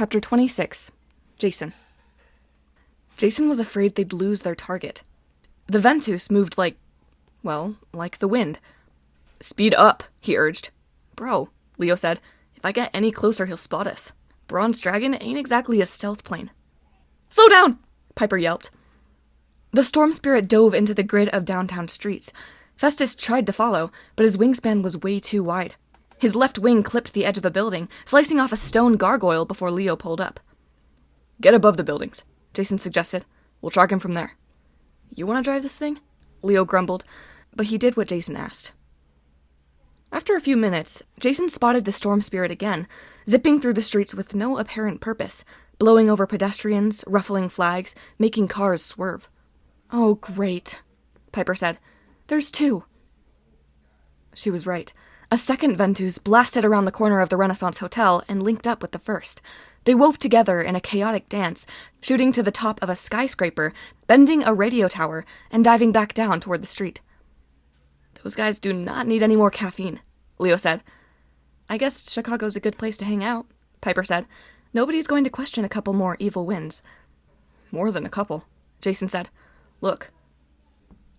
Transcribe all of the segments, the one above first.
Chapter 26. Jason. Jason was afraid they'd lose their target. The Ventus moved like the wind. "Speed up," he urged. "Bro," Leo said. "If I get any closer, he'll spot us. Bronze Dragon ain't exactly a stealth plane." "Slow down!" Piper yelped. The storm spirit dove into the grid of downtown streets. Festus tried to follow, but his wingspan was way too wide. His left wing clipped the edge of a building, slicing off a stone gargoyle before Leo pulled up. "Get above the buildings," Jason suggested. "We'll track him from there." "You want to drive this thing?" Leo grumbled, but he did what Jason asked. After a few minutes, Jason spotted the storm spirit again, zipping through the streets with no apparent purpose, blowing over pedestrians, ruffling flags, making cars swerve. "Oh, great," Piper said. "There's two." She was right. A second Ventus blasted around the corner of the Renaissance Hotel and linked up with the first. They wove together in a chaotic dance, shooting to the top of a skyscraper, bending a radio tower, and diving back down toward the street. "Those guys do not need any more caffeine," Leo said. "I guess Chicago's a good place to hang out," Piper said. "Nobody's going to question a couple more evil winds." "More than a couple," Jason said. "Look."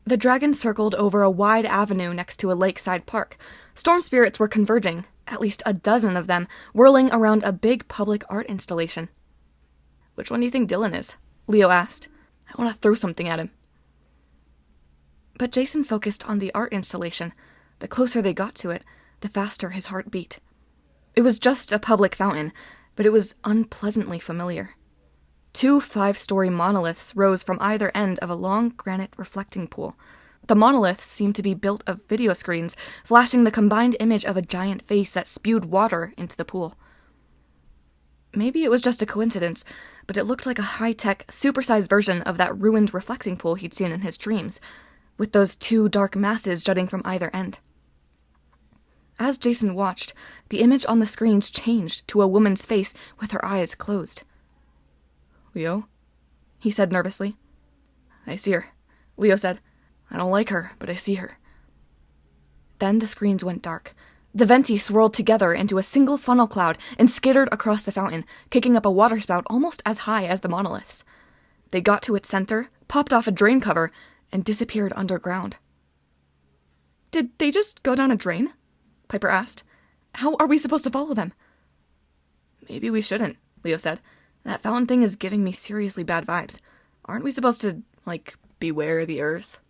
The dragon circled over a wide avenue next to a lakeside park. Storm spirits were converging, at least a dozen of them, whirling around a big public art installation. "Which one do you think Dylan is?" Leo asked. "I want to throw something at him." But Jason focused on the art installation. The closer they got to it, the faster his heart beat. It was just a public fountain, but it was unpleasantly familiar. Two 5-story monoliths rose from either end of a long granite reflecting pool. The monoliths seemed to be built of video screens, flashing the combined image of a giant face that spewed water into the pool. Maybe it was just a coincidence, but it looked like a high-tech, supersized version of that ruined reflecting pool he'd seen in his dreams, with those two dark masses jutting from either end. As Jason watched, the image on the screens changed to a woman's face with her eyes closed. "Leo?" he said nervously. "I see her," Leo said. "I don't like her, but I see her." Then the screens went dark. The venti swirled together into a single funnel cloud and skittered across the fountain, kicking up a waterspout almost as high as the monoliths. They got to its center, popped off a drain cover, and disappeared underground. "Did they just go down a drain?" Piper asked. "How are we supposed to follow them?" "Maybe we shouldn't," Leo said. "That fountain thing is giving me seriously bad vibes. Aren't we supposed to, beware the earth?"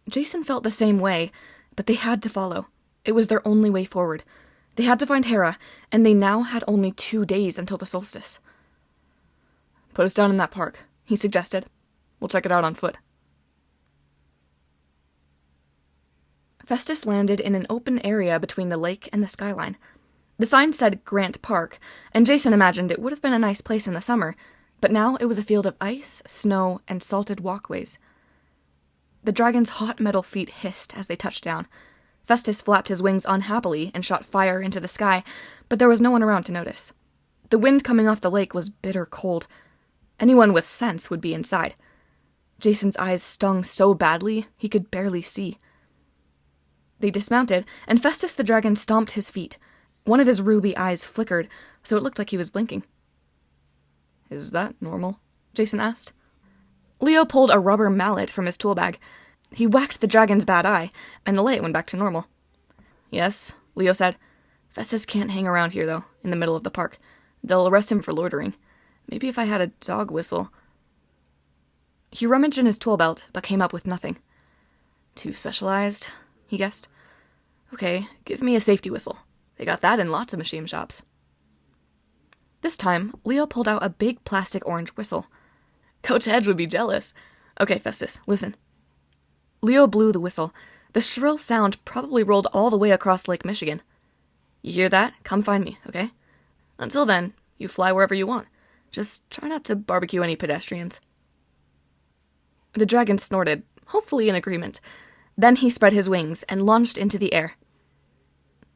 Jason felt the same way, but they had to follow. It was their only way forward. They had to find Hera, and they now had only 2 days until the solstice. "Put us down in that park," he suggested. "We'll check it out on foot." Festus landed in an open area between the lake and the skyline. The sign said Grant Park, and Jason imagined it would have been a nice place in the summer, but now it was a field of ice, snow, and salted walkways. The dragon's hot metal feet hissed as they touched down. Festus flapped his wings unhappily and shot fire into the sky, but there was no one around to notice. The wind coming off the lake was bitter cold. Anyone with sense would be inside. Jason's eyes stung so badly he could barely see. They dismounted, and Festus the dragon stomped his feet. One of his ruby eyes flickered, so it looked like he was blinking. "Is that normal?" Jason asked. Leo pulled a rubber mallet from his tool bag. He whacked the dragon's bad eye, and the light went back to normal. "Yes," Leo said. "Festus can't hang around here, though, in the middle of the park. They'll arrest him for loitering. Maybe if I had a dog whistle." He rummaged in his tool belt, but came up with nothing. "Too specialized," he guessed. "Okay, give me a safety whistle. They got that in lots of machine shops." This time, Leo pulled out a big plastic orange whistle. Coach Edge would be jealous. "Okay, Festus, listen." Leo blew the whistle. The shrill sound probably rolled all the way across Lake Michigan. "You hear that? Come find me, okay? Until then, you fly wherever you want. Just try not to barbecue any pedestrians." The dragon snorted, hopefully in agreement. Then he spread his wings and launched into the air.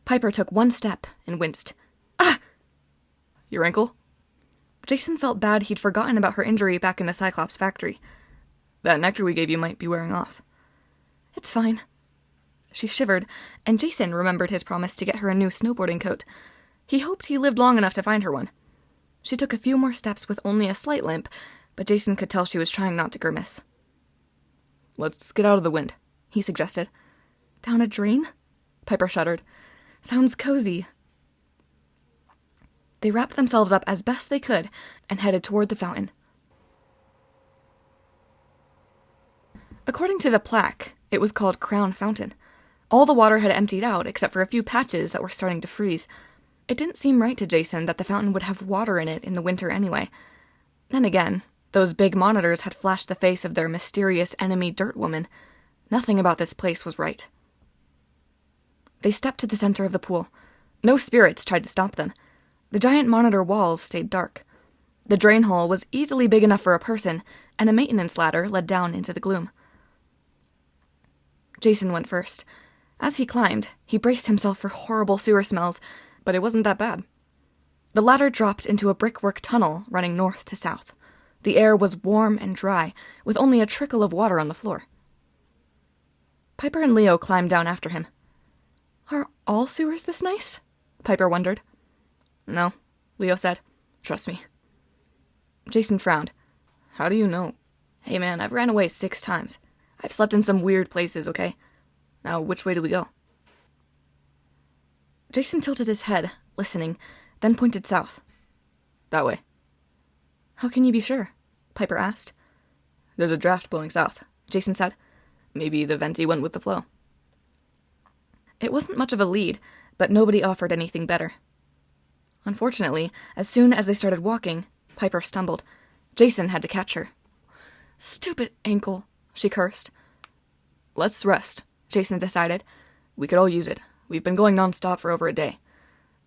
Piper took one step and winced. "Ah!" "Your ankle?" Jason felt bad he'd forgotten about her injury back in the Cyclops factory. "That nectar we gave you might be wearing off." "It's fine." She shivered, and Jason remembered his promise to get her a new snowboarding coat. He hoped he lived long enough to find her one. She took a few more steps with only a slight limp, but Jason could tell she was trying not to grimace. "Let's get out of the wind," he suggested. "Down a drain?" Piper shuddered. "Sounds cozy." They wrapped themselves up as best they could and headed toward the fountain. According to the plaque, it was called Crown Fountain. All the water had emptied out except for a few patches that were starting to freeze. It didn't seem right to Jason that the fountain would have water in it in the winter anyway. Then again, those big monitors had flashed the face of their mysterious enemy Dirt Woman. Nothing about this place was right. They stepped to the center of the pool. No spirits tried to stop them. The giant monitor walls stayed dark. The drain hole was easily big enough for a person, and a maintenance ladder led down into the gloom. Jason went first. As he climbed, he braced himself for horrible sewer smells, but it wasn't that bad. The ladder dropped into a brickwork tunnel running north to south. The air was warm and dry, with only a trickle of water on the floor. Piper and Leo climbed down after him. "Are all sewers this nice?" Piper wondered. "No," Leo said. "Trust me." Jason frowned. "How do you know?" "Hey man, I've ran away 6 times. I've slept in some weird places, okay? Now, which way do we go?" Jason tilted his head, listening, then pointed south. "That way." "How can you be sure?" Piper asked. "There's a draft blowing south," Jason said. "Maybe the venti went with the flow." It wasn't much of a lead, but nobody offered anything better. Unfortunately, as soon as they started walking, Piper stumbled. Jason had to catch her. "Stupid ankle," she cursed. "Let's rest," Jason decided. "We could all use it. We've been going non-stop for over a day.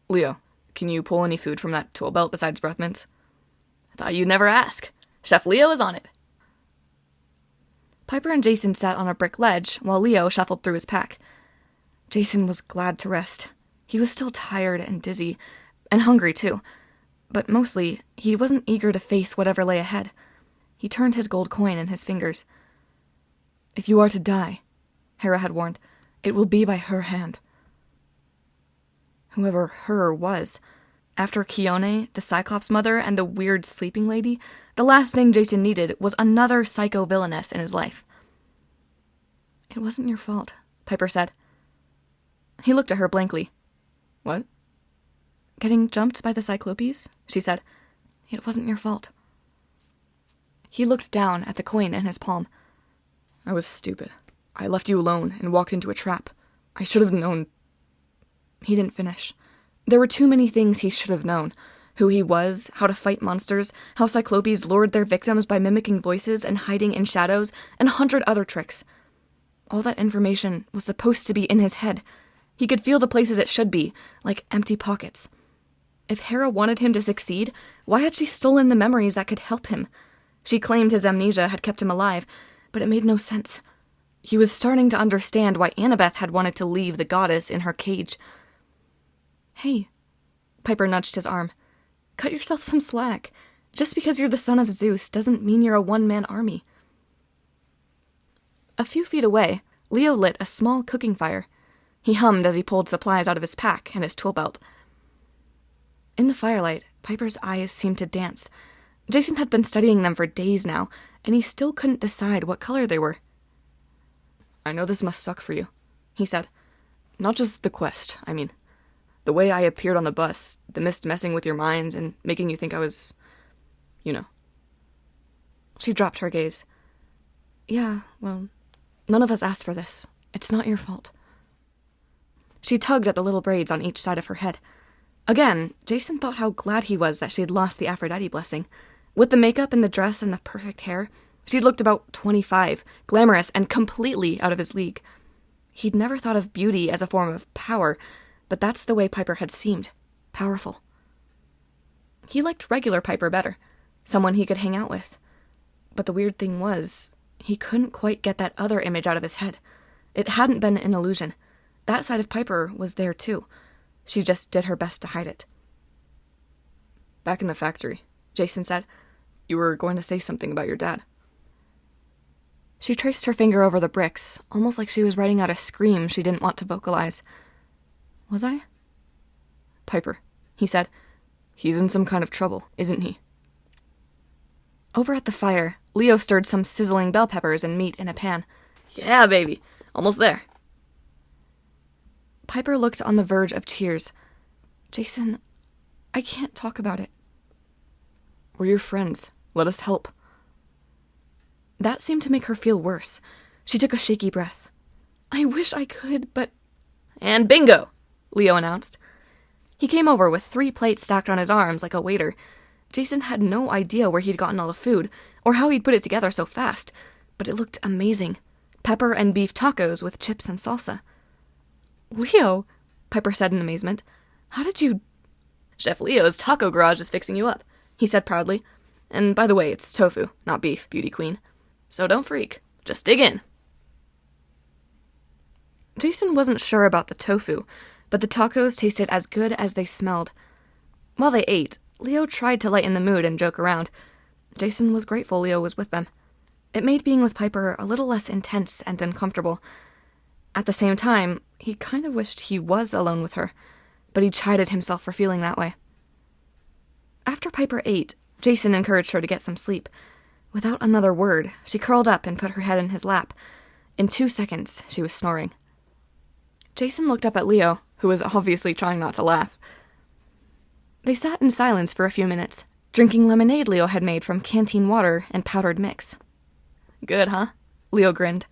Leo, can you pull any food from that tool belt besides breath mints?" "I thought you'd never ask. Chef Leo is on it." Piper and Jason sat on a brick ledge while Leo shuffled through his pack. Jason was glad to rest. He was still tired and dizzy, and hungry too. But mostly, he wasn't eager to face whatever lay ahead. He turned his gold coin in his fingers. "If you are to die," Hera had warned, "it will be by her hand." Whoever her was. After Kione, the Cyclops mother, and the weird sleeping lady, the last thing Jason needed was another psycho-villainess in his life. "It wasn't your fault," Piper said. He looked at her blankly. "What?" "Getting jumped by the Cyclopes," she said. "It wasn't your fault." He looked down at the coin in his palm. "I was stupid. I left you alone and walked into a trap. I should have known." He didn't finish. There were too many things he should have known. Who he was, how to fight monsters, how Cyclopes lured their victims by mimicking voices and hiding in shadows, and 100 other tricks. All that information was supposed to be in his head. He could feel the places it should be, like empty pockets. If Hera wanted him to succeed, why had she stolen the memories that could help him? She claimed his amnesia had kept him alive, but it made no sense. He was starting to understand why Annabeth had wanted to leave the goddess in her cage. "Hey," Piper nudged his arm. "Cut yourself some slack. Just because you're the son of Zeus doesn't mean you're a one-man army." A few feet away, Leo lit a small cooking fire. He hummed as he pulled supplies out of his pack and his tool belt. In the firelight, Piper's eyes seemed to dance. Jason had been studying them for days now, and he still couldn't decide what color they were. "I know this must suck for you," he said. "Not just the quest, I mean. The way I appeared on the bus, the mist messing with your mind and making you think I was... you know." She dropped her gaze. "Yeah, well, none of us asked for this. It's not your fault." She tugged at the little braids on each side of her head. Again, Jason thought how glad he was that she had lost the Aphrodite blessing. With the makeup and the dress and the perfect hair, she'd looked about 25, glamorous and completely out of his league. He'd never thought of beauty as a form of power, but that's the way Piper had seemed. Powerful. He liked regular Piper better, someone he could hang out with. But the weird thing was, he couldn't quite get that other image out of his head. It hadn't been an illusion. That side of Piper was there too. She just did her best to hide it. "Back in the factory," Jason said. "You were going to say something about your dad." She traced her finger over the bricks, almost like she was writing out a scream she didn't want to vocalize. "Was I?" "Piper," he said. He's in some kind of trouble, isn't he? Over at the fire, Leo stirred some sizzling bell peppers and meat in a pan. Yeah, baby. Almost there. Piper looked on the verge of tears. Jason, I can't talk about it. We're your friends. Let us help. That seemed to make her feel worse. She took a shaky breath. I wish I could, but... And bingo! Leo announced. He came over with 3 plates stacked on his arms like a waiter. Jason had no idea where he'd gotten all the food, or how he'd put it together so fast, but it looked amazing. Pepper and beef tacos with chips and salsa. Leo, Piper said in amazement, how did you... Chef Leo's taco garage is fixing you up, he said proudly. And by the way, it's tofu, not beef, beauty queen. So don't freak. Just dig in. Jason wasn't sure about the tofu, but the tacos tasted as good as they smelled. While they ate, Leo tried to lighten the mood and joke around. Jason was grateful Leo was with them. It made being with Piper a little less intense and uncomfortable. At the same time, he kind of wished he was alone with her, but he chided himself for feeling that way. After Piper ate, Jason encouraged her to get some sleep. Without another word, she curled up and put her head in his lap. In 2 seconds, she was snoring. Jason looked up at Leo, who was obviously trying not to laugh. They sat in silence for a few minutes, drinking lemonade Leo had made from canteen water and powdered mix. Good, huh? Leo grinned.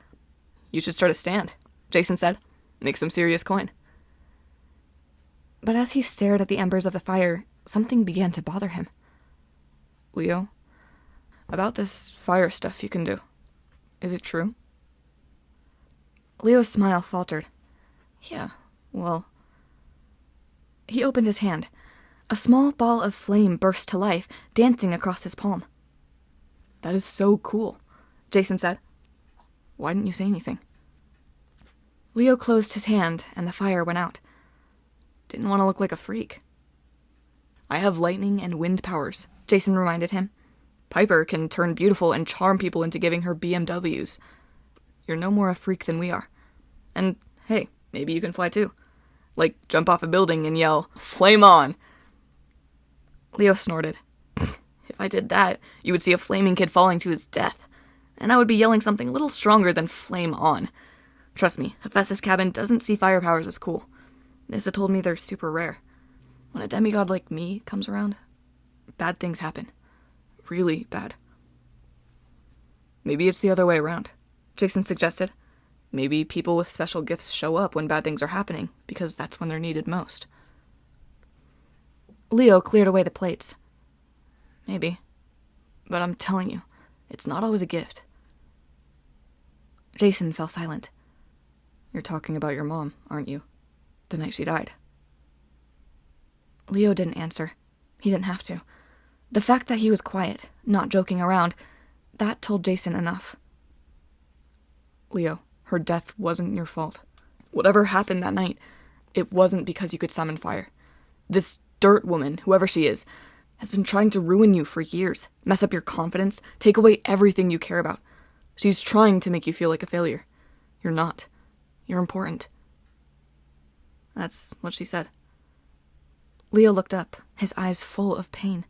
You should start a stand, Jason said. Make some serious coin. But as he stared at the embers of the fire, something began to bother him. Leo, about this fire stuff you can do, is it true? Leo's smile faltered. Yeah, well... He opened his hand. A small ball of flame burst to life, dancing across his palm. That is so cool, Jason said. Why didn't you say anything? Leo closed his hand, and the fire went out. Didn't want to look like a freak. I have lightning and wind powers, Jason reminded him. Piper can turn beautiful and charm people into giving her BMWs. You're no more a freak than we are. And, hey, maybe you can fly too. Like, jump off a building and yell, "Flame on!" Leo snorted. If I did that, you would see a flaming kid falling to his death. And I would be yelling something a little stronger than "flame on." Trust me, Hephaestus Cabin doesn't see fire powers as cool. Nissa told me they're super rare. When a demigod like me comes around, bad things happen. Really bad. Maybe it's the other way around, Jason suggested. Maybe people with special gifts show up when bad things are happening, because that's when they're needed most. Leo cleared away the plates. Maybe. But I'm telling you, it's not always a gift. Jason fell silent. You're talking about your mom, aren't you? The night she died. Leo didn't answer. He didn't have to. The fact that he was quiet, not joking around, that told Jason enough. Leo, her death wasn't your fault. Whatever happened that night, it wasn't because you could summon fire. This dirt woman, whoever she is, has been trying to ruin you for years, mess up your confidence, take away everything you care about. She's trying to make you feel like a failure. You're not. You're important. That's what she said. Leo looked up, his eyes full of pain.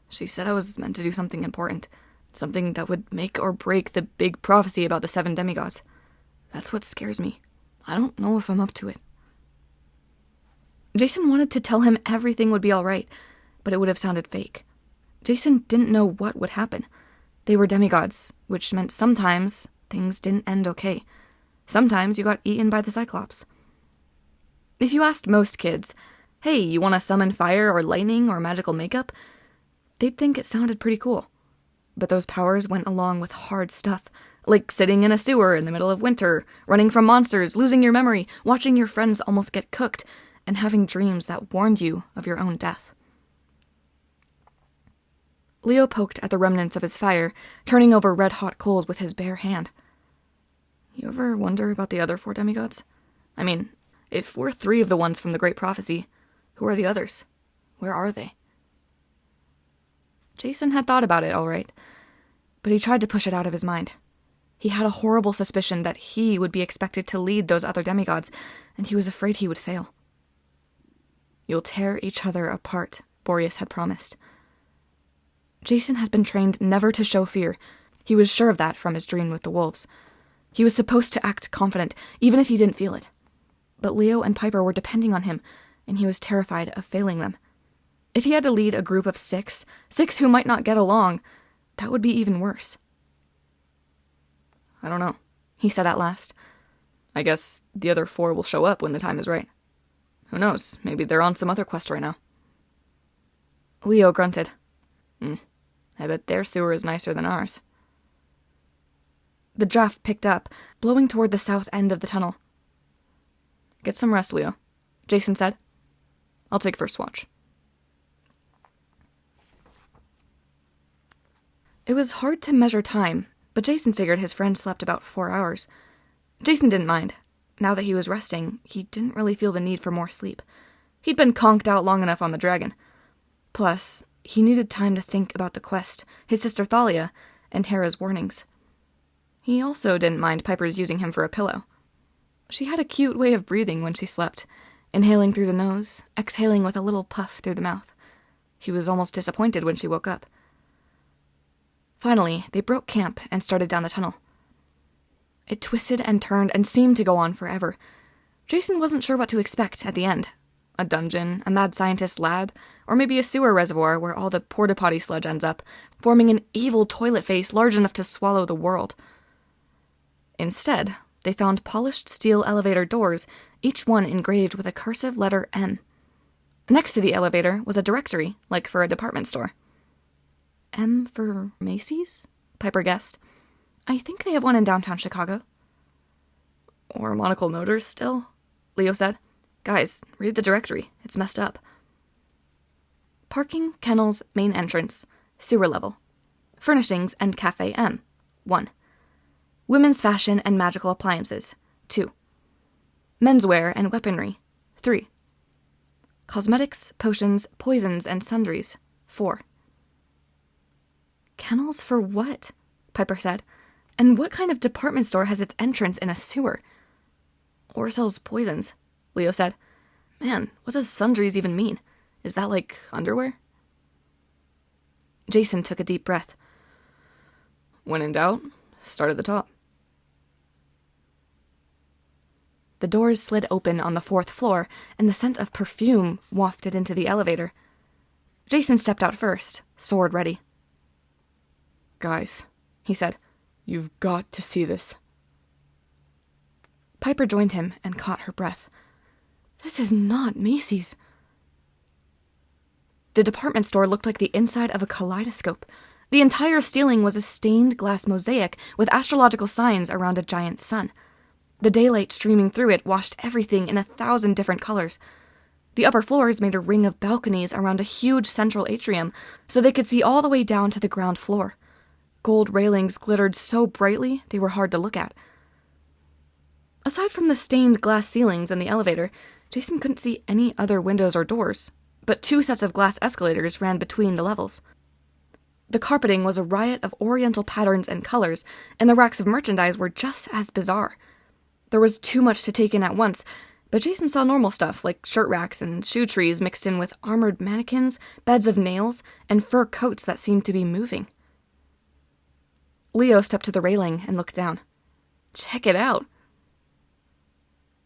She said I was meant to do something important, something that would make or break the big prophecy about the 7 demigods. That's what scares me. I don't know if I'm up to it. Jason wanted to tell him everything would be all right, but it would have sounded fake. Jason didn't know what would happen. They were demigods, which meant sometimes things didn't end okay. Sometimes you got eaten by the Cyclops. If you asked most kids, hey, you want to summon fire or lightning or magical makeup? They'd think it sounded pretty cool. But those powers went along with hard stuff, like sitting in a sewer in the middle of winter, running from monsters, losing your memory, watching your friends almost get cooked, and having dreams that warned you of your own death. Leo poked at the remnants of his fire, turning over red-hot coals with his bare hand. You ever wonder about the other 4 demigods? I mean, if we're 3 of the ones from the Great Prophecy, who are the others? Where are they? Jason had thought about it, all right, but he tried to push it out of his mind. He had a horrible suspicion that he would be expected to lead those other demigods, and he was afraid he would fail. You'll tear each other apart, Boreas had promised. Jason had been trained never to show fear. He was sure of that from his dream with the wolves. He was supposed to act confident, even if he didn't feel it. But Leo and Piper were depending on him, and he was terrified of failing them. If he had to lead a group of six who might not get along, that would be even worse. "I don't know," he said at last. "I guess the other 4 will show up when the time is right. Who knows, maybe they're on some other quest right now." Leo grunted. I bet their sewer is nicer than ours." The draft picked up, blowing toward the south end of the tunnel. "Get some rest, Leo," Jason said. "I'll take first watch." It was hard to measure time, but Jason figured his friend slept about 4 hours. Jason didn't mind. Now that he was resting, he didn't really feel the need for more sleep. He'd been conked out long enough on the dragon. Plus, he needed time to think about the quest, his sister Thalia, and Hera's warnings. He also didn't mind Piper's using him for a pillow. She had a cute way of breathing when she slept, inhaling through the nose, exhaling with a little puff through the mouth. He was almost disappointed when she woke up. Finally, they broke camp and started down the tunnel. It twisted and turned and seemed to go on forever. Jason wasn't sure what to expect at the end. A dungeon, a mad scientist lab, or maybe a sewer reservoir where all the porta-potty sludge ends up, forming an evil toilet face large enough to swallow the world. Instead, they found polished steel elevator doors, each one engraved with a cursive letter M. Next to the elevator was a directory, like for a department store. "M for Macy's?" Piper guessed. "I think they have one in downtown Chicago." "Or Monocle Motors still," Leo said. "Guys, read the directory. It's messed up." Parking, kennels, main entrance, sewer level. Furnishings and Cafe M, 1. Women's fashion and magical appliances, 2. Menswear and weaponry, 3. Cosmetics, potions, poisons, and sundries, 4. "Kennels for what?" Piper said. "And what kind of department store has its entrance in a sewer?" "Or sells poisons," Leo said. "Man, what does sundries even mean? Is that like underwear?" Jason took a deep breath. "When in doubt, start at the top." The doors slid open on the 4th floor, and the scent of perfume wafted into the elevator. Jason stepped out first, sword ready. "Guys," he said, "you've got to see this." Piper joined him and caught her breath. "This is not Macy's." The department store looked like the inside of a kaleidoscope. The entire ceiling was a stained glass mosaic with astrological signs around a giant sun. The daylight streaming through it washed everything in 1,000 different colors. The upper floors made a ring of balconies around a huge central atrium, so they could see all the way down to the ground floor. Gold railings glittered so brightly they were hard to look at. Aside from the stained glass ceilings and the elevator, Jason couldn't see any other windows or doors, but 2 sets of glass escalators ran between the levels. The carpeting was a riot of oriental patterns and colors, and the racks of merchandise were just as bizarre. There was too much to take in at once, but Jason saw normal stuff like shirt racks and shoe trees mixed in with armored mannequins, beds of nails, and fur coats that seemed to be moving. Leo stepped to the railing and looked down. "Check it out."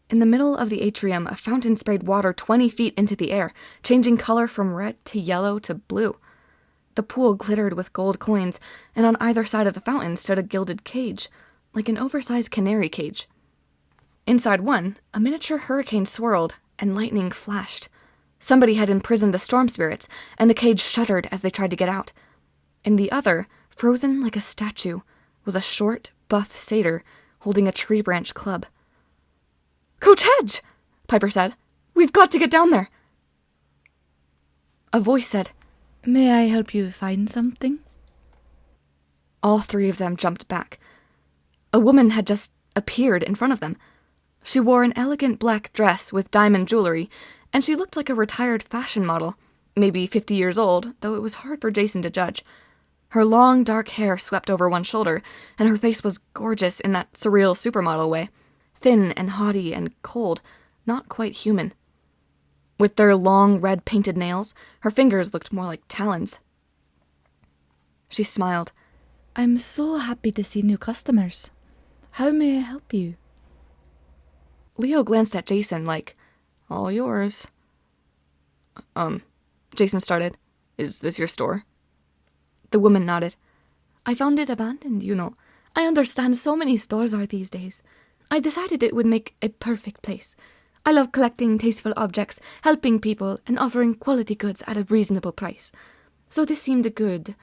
In the middle of the atrium, a fountain sprayed water 20 feet into the air, changing color from red to yellow to blue. The pool glittered with gold coins, and on either side of the fountain stood a gilded cage, like an oversized canary cage. Inside one, a miniature hurricane swirled, and lightning flashed. Somebody had imprisoned the storm spirits, and the cage shuddered as they tried to get out. In the other, frozen like a statue, was a short, buff satyr holding a tree branch club. "Coach Hedge!" Piper said. "We've got to get down there." A voice said, "May I help you find something?" All 3 of them jumped back. A woman had just appeared in front of them. She wore an elegant black dress with diamond jewelry, and she looked like a retired fashion model, maybe 50 years old, though it was hard for Jason to judge. Her long, dark hair swept over one shoulder, and her face was gorgeous in that surreal supermodel way. Thin and haughty and cold, not quite human. With their long, red painted nails, her fingers looked more like talons. She smiled. I'm so happy to see new customers. How may I help you? Leo glanced at Jason like, all yours. Jason started. Is this your store? The woman nodded. I found it abandoned, you know. I understand so many stores are these days. I decided it would make a perfect place. I love collecting tasteful objects, helping people, and offering quality goods at a reasonable price. So this seemed a good,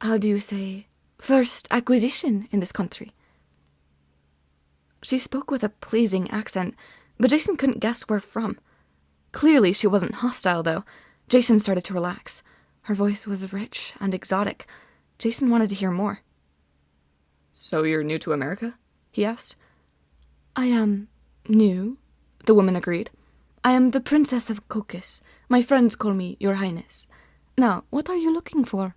how do you say, first acquisition in this country. She spoke with a pleasing accent, but Jason couldn't guess where from. Clearly she wasn't hostile, though. Jason started to relax. Her voice was rich and exotic. Jason wanted to hear more. So you're new to America? He asked. I am new, the woman agreed. I am the Princess of Colchis. My friends call me Your Highness. Now, what are you looking for?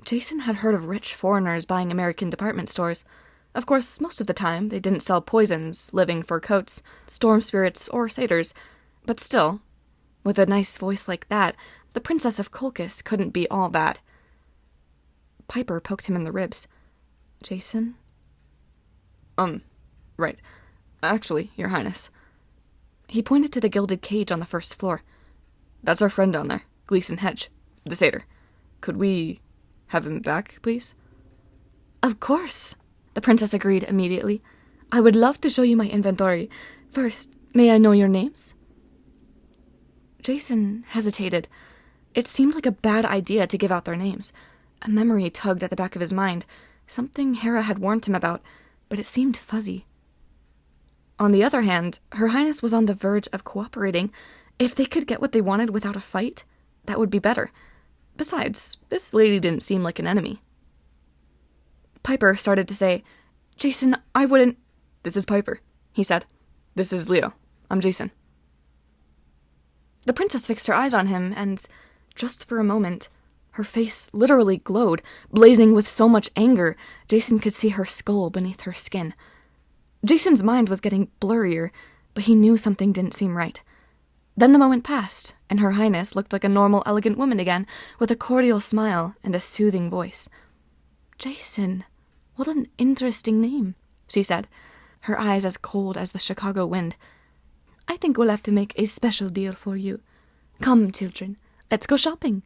Jason had heard of rich foreigners buying American department stores. Of course, most of the time, they didn't sell poisons, living fur coats, storm spirits, or satyrs. But still, with a nice voice like that, the Princess of Colchis couldn't be all bad. Piper poked him in the ribs. Jason? Right. Actually, Your Highness. He pointed to the gilded cage on the first floor. That's our friend down there, Gleason Hedge, the satyr. Could we have him back, please? Of course, the princess agreed immediately. I would love to show you my inventory. First, may I know your names? Jason hesitated. It seemed like a bad idea to give out their names. A memory tugged at the back of his mind, something Hera had warned him about, but it seemed fuzzy. On the other hand, Her Highness was on the verge of cooperating. If they could get what they wanted without a fight, that would be better. Besides, this lady didn't seem like an enemy. Piper started to say, Jason, I wouldn't... This is Piper, he said. This is Leo. I'm Jason. The princess fixed her eyes on him, and, just for a moment, her face literally glowed, blazing with so much anger, Jason could see her skull beneath her skin. Jason's mind was getting blurrier, but he knew something didn't seem right. Then the moment passed, and Her Highness looked like a normal, elegant woman again, with a cordial smile and a soothing voice. Jason, what an interesting name, she said, her eyes as cold as the Chicago wind. I think we'll have to make a special deal for you. Come, children, let's go shopping.